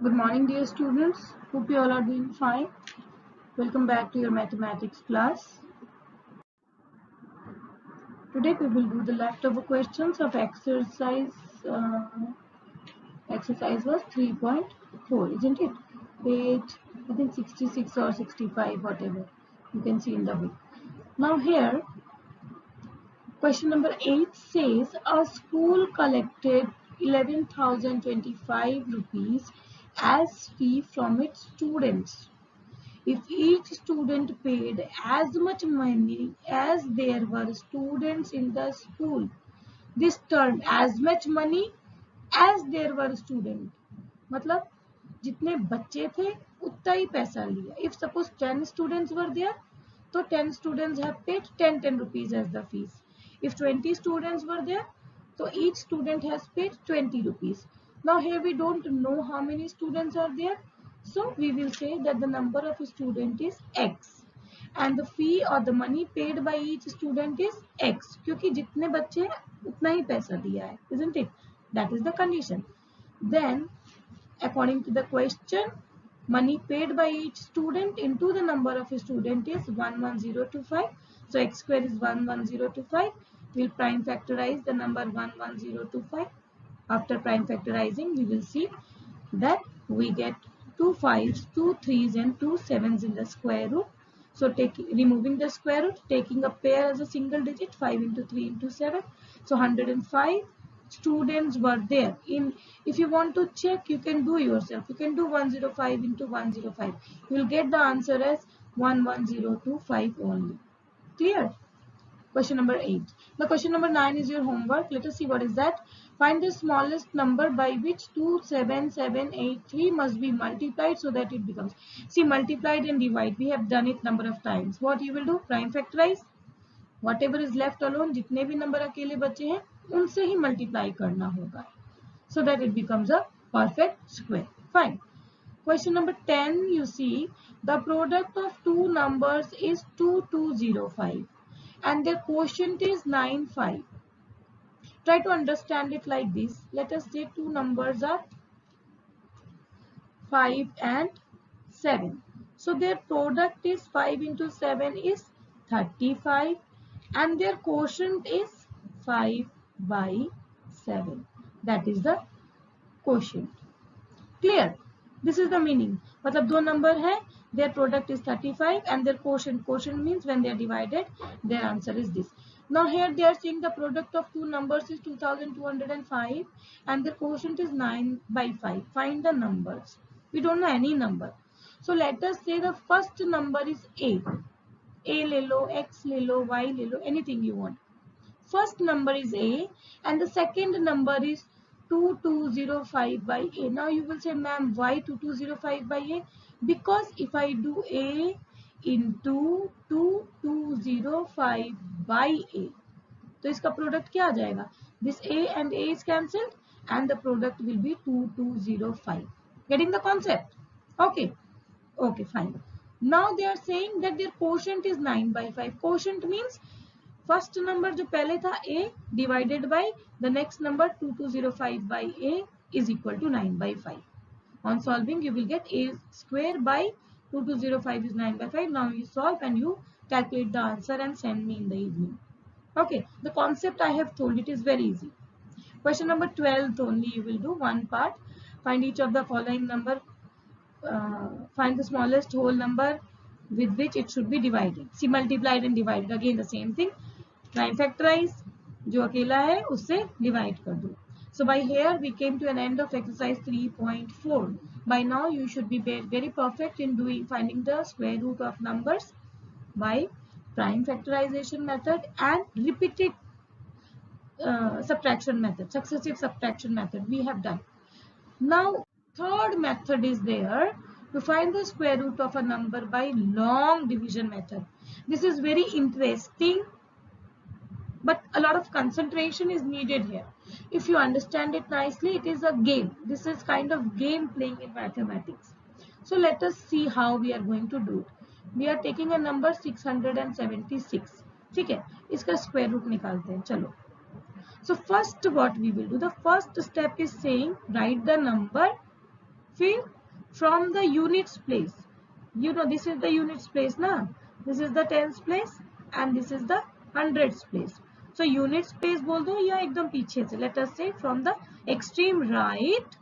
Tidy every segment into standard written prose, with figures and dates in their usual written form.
Good morning, dear students. Hope you all are doing fine. Welcome back to your mathematics class. Today we will do the leftover questions of exercise. Exercise was 3.4, isn't it? Page, I think 66 or 65, whatever you can see in the book. Now here, question number 8 says a school collected 11,025 rupees as fee from its students. If each student paid as much money as there were students in the school, this term as much money as there were students, मतलब जितने बच्चे थे उतना ही पैसा लिया. If suppose 10 students were there, so 10 students have paid 10 rupees as the fees. If 20 students were there, so each student has paid 20 rupees. Now here we don't know how many students are there, so we will say that the number of student is X and the fee or the money paid by each student is X, क्योंकि जितने बच्चे हैं उतना ही पैसा दिया है, isn't it? That is the condition. Then according to the question, money paid by each student into the number of student is 11025. So x square is 11025. We'll prime factorize the number 11025. After prime factorizing, we will see that we get 2 5s, 2 3s and 2 7s in the square root. So removing the square root, taking a pair as a single digit, 5 into 3 into 7. So 105 students were there. If you want to check, you can do yourself. You can do 105 into 105. You will get the answer as 11025 only. Clear? Question number 8. The question number 9 is your homework. Let us see what is that. Find the smallest number by which 27783 must be multiplied so that it becomes. See, multiplied and divide. We have done it number of times. What you will do? Prime factorize. Whatever is left alone, जितने भी number अकेले बचे हैं, उनसे ही multiply करना होगा. So that it becomes a perfect square. Fine. Question number 10, you see, the product of two numbers is 2205 and their quotient is 95. Try to understand it like this. Let us say two numbers are 5 and 7. So their product is 5 into 7 is 35 and their quotient is 5 by 7. That is the quotient. Clear? This is the meaning. मतलब दो number है, their product is 35 and their quotient. Quotient means when they are divided, their answer is this. Now here they are saying the product of two numbers is 2205 and their quotient is 9 by 5. Find the numbers. We don't know any number. So let us say the first number is A. A ले लो, X ले लो, Y ले लो, anything you want. First number is A and the second number is 2205 by A. Now you will say, ma'am, why 2205 by A? Because if I do A into 2205 by A, तो इसका product क्या आ जाएगा? This A and A is cancelled and the product will be 2205. Getting the concept? Okay. Okay, fine. Now they are saying that their quotient is 9 by 5. Quotient means first number जो पहले था A divided by the next number 2205 by A is equal to 9 by 5. On solving, you will get A square by 2205 is 9 by 5. Now you solve and you calculate the answer and send me in the evening. Okay, the concept I have told, it is very easy. Question number 12 only you will do one part. Find each of the following number. Find the smallest whole number with which it should be divided. See, multiplied and divided. Again the same thing. Prime factorize. जो अकेला है उससे divide कर दो. So by here we came to an end of exercise 3.4. By now you should be very perfect in finding the square root of numbers by prime factorization method and repeated subtraction method, successive subtraction method we have done. Now third method is there to find the square root of a number by long division method. This is very interesting, but a lot of concentration is needed here. If you understand it nicely, it is a game. This is kind of game playing in mathematics. So let us see how we are going to do it. We are taking a number 676. ठीक है, इसका square root निकालते हैं. चलो. So first what we will do, the first step is saying write the number फिर from the units place, you know this is the units place ना, this is the tens place and this is the hundreds place. So units place बोल दो या एकदम पीछे से, let us say from the extreme right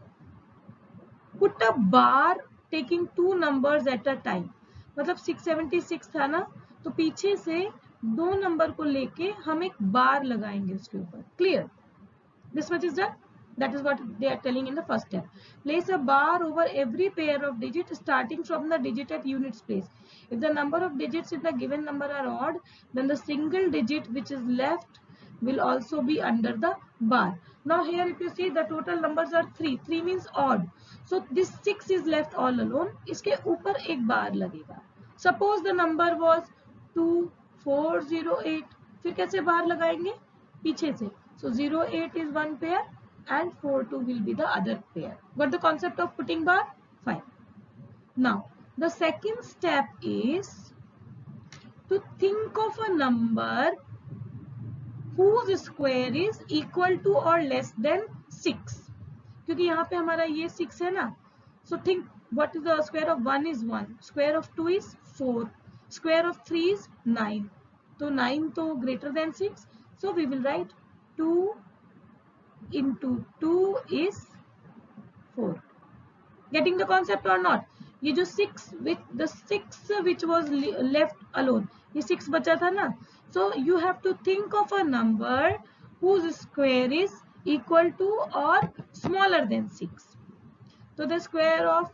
put a bar taking two numbers at a time. मतलब 676 था ना, तो पीछे से दो नंबर को लेके हम एक बार लगाएंगे उसके ऊपर. Clear? This much is done. That is what they are telling in the first step. Place a bar over every pair of digits starting from the digit at units place. If the number of digits in the given number are odd, then the single digit which is left will also be under the bar. Now here if you see the total numbers are 3. 3 means odd. So this 6 is left all alone. इसके ऊपर एक बार लगेगा. Suppose the number was 2408. फिर कैसे बार लगाएंगे? पीछे से. So 08 is one pair and 42 will be the other pair. Got the concept of putting bar? Fine. Now the second step is to think of a number whose square is equal to or less than 6. क्योंकि यहाँ पे हमारा ये 6 है ना. So think what is the square of 1 is 1. Square of 2 is 4. Square of 3 is 9. तो 9 तो greater than 6. So we will write 2 into 2 is 4. Getting the concept or not? ये जो 6 with the 6 which was left alone, ये 6 बचा था ना. So you have to think of a number whose square is equal to or smaller than 6. So the square of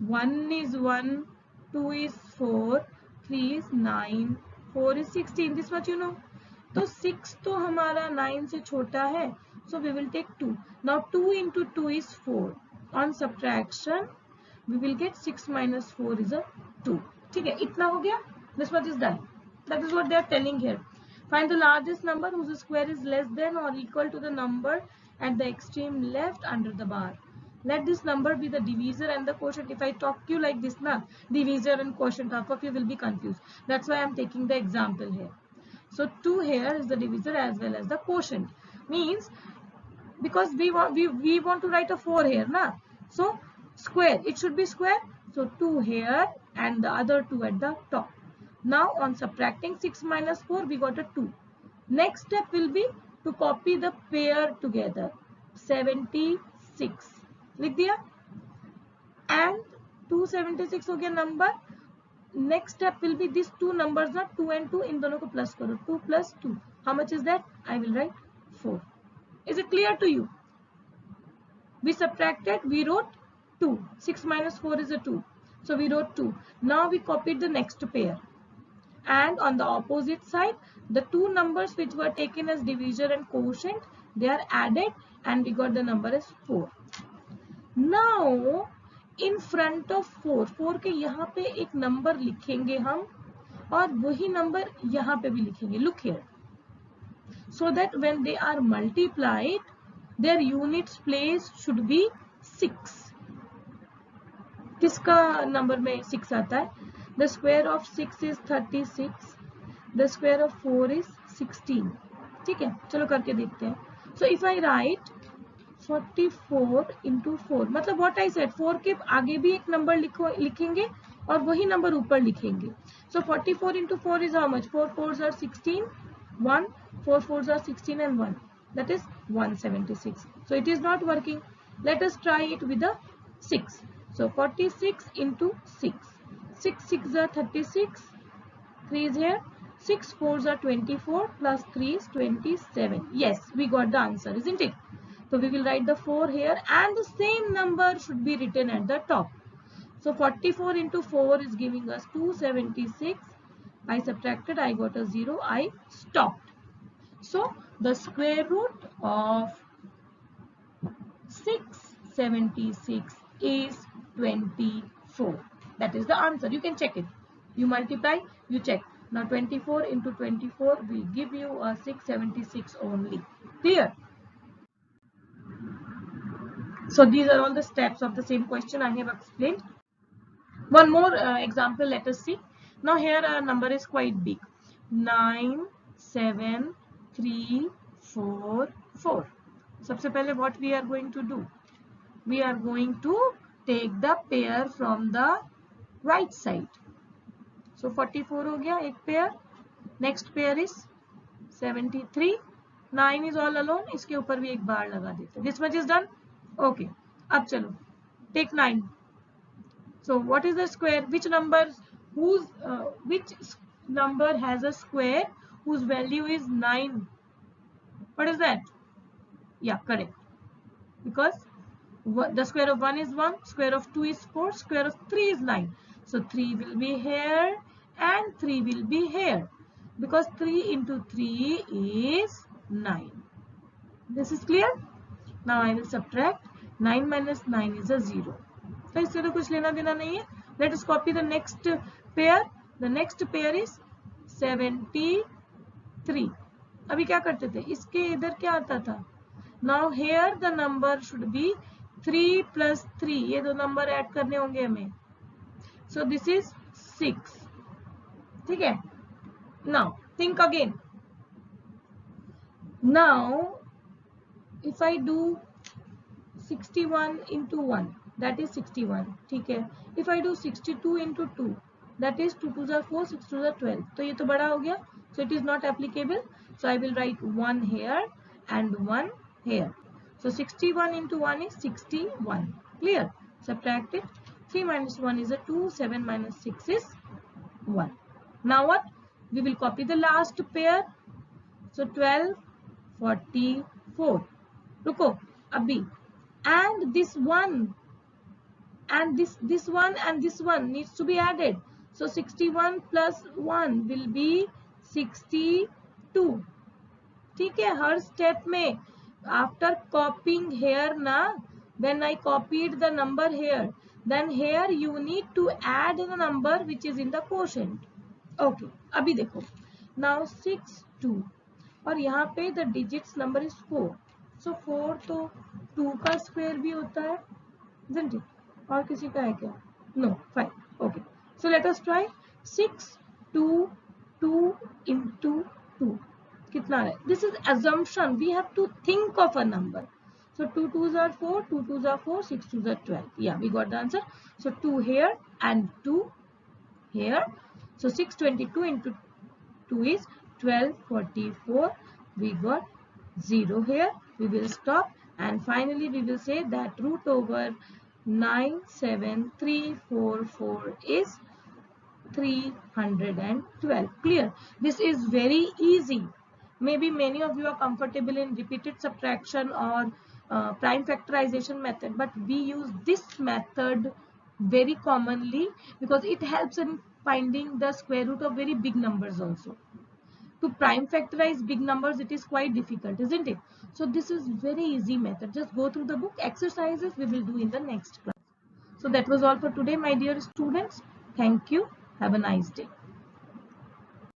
1 is 1, 2 is 4, 3 is 9, 4 is 16. This much you know. तो 6 तो हमारा 9 से छोटा है, so we will take 2. Now 2 into 2 is 4. On subtraction we will get 6 minus 4 is a 2. ठीक है, इतना हो गया. This much is done. That is what they are telling here. Find the largest number whose square is less than or equal to the number at the extreme left under the bar. Let this number be the divisor and the quotient. If I talk to you like this na, divisor and quotient, half of you will be confused. That's why I am taking the example here. So 2 here is the divisor as well as the quotient. Means because we want to write a 4 here na. So square, it should be square. So 2 here and the other 2 at the top. Now on subtracting 6 minus 4 we got a 2. Next step will be to copy the pair together. 76 लिख दिया and 276 हो गया number. Next step will be these two numbers ना, 2 and 2, इन दोनों को plus करो. 2 plus 2. How much is that? I will write 4. Is it clear to you? We subtracted, we wrote 2. 6 minus 4 is a 2. So we wrote 2. Now we copied the next pair. And on the opposite side, the two numbers which were taken as divisor and quotient, they are added and we got the number as 4. Now in front of 4, 4 के यहाँ पे एक number लिखेंगे हम और वही number यहाँ पे भी लिखेंगे. Look here. So that when they are multiplied, their units place should be 6. किसका नंबर में 6 आता है? The square of 6 is 36. The square of 4 is 16. ठीक है, चलो करके देखते हैं. So if I write 44 into 4, मतलब what I said, 4 के आगे भी एक नंबर लिखेंगे और वही नंबर ऊपर लिखेंगे. So 44 into 4 is how much? 4 4s are 16, 1, 4 4s are 16 and 1. That is 176. So it is not working. Let us try it with the 6. So 46 into 6. 6 6s are 36. 3 is here. 6 4s are 24 plus 3 is 27. Yes, we got the answer, isn't it? So we will write the 4 here and the same number should be written at the top. So 44 into 4 is giving us 276. I subtracted, I got a 0, I stopped. So the square root of 676 is 24. That is the answer. You can check it. You multiply, you check. Now 24 into 24 will give you a 676 only. Clear? So these are all the steps of the same question I have explained. One more example, let us see. Now here a number is quite big. 9 7 3 4 4. सबसे पहले what we are going to do? we are going to take the pair from the right side. So 44 हो गया एक pair. Next pair is 73. 9 is all alone. इसके ऊपर भी एक बार लगा देते. This much is done. Okay. अब चलो. Take 9. So what is the square? Which number has a square whose value is 9? What is that? Yeah, correct. Because the square of 1 is 1, square of 2 is 4, square of 3 is 9. So 3 will be here and 3 will be here. Because 3 into 3 is 9. This is clear? Now I will subtract. 9 minus 9 is a 0. तो इससे तो कुछ लेना देना नहीं है. Let us copy the next pair. The next pair is 73. अभी क्या करते थे? इसके इधर क्या आता था? Now here the number should be 3 plus 3. ये दो नंबर ऐड करने होंगे हमें. So this is 6. ठीक है? Now think again. Now if I do 61 into 1, that is 61. ठीक है? If I do 62 into 2, that is 2 2s are 4, 6 2s are 12. तो ये तो बड़ा हो गया. So it is not applicable. So I will write 1 here and 1 here. So 61 into 1 is 61. Clear? Subtract it. 3 minus 1 is a 2. 7 minus 6 is 1. Now what? We will copy the last pair. So 12, 44. रुको अभी. And this one and this one and this one needs to be added. So 61 plus 1 will be 62. ठीक है? हर step में after copying here ना, when I copied the number here, then here you need to add the number which is in the quotient. Okay, अभी देखो. Now 6 2 और यहाँ पे the digits number is 4. So 4 तो 2 का स्क्वायर भी होता है, isn't it? और किसी का है क्या? No, fine. Okay. So let us try. 6 2 2 into 2. कितना है? This is assumption. We have to think of a number. So 2 2s are 4, 2 2s are 4, 6 2s are 12. Yeah, we got the answer. So 2 here and 2 here. So 622 into 2 is 1244. We got 0 here. We will stop and finally we will say that root over 97344 is 312. Clear? This is very easy. Maybe many of you are comfortable in repeated subtraction or prime factorization method, but we use this method very commonly because it helps in finding the square root of very big numbers also. To prime factorize big numbers, it is quite difficult, isn't it? So this is very easy method. Just go through the book. Exercises we will do in the next class. So that was all for today, my dear students. Thank you. Have a nice day.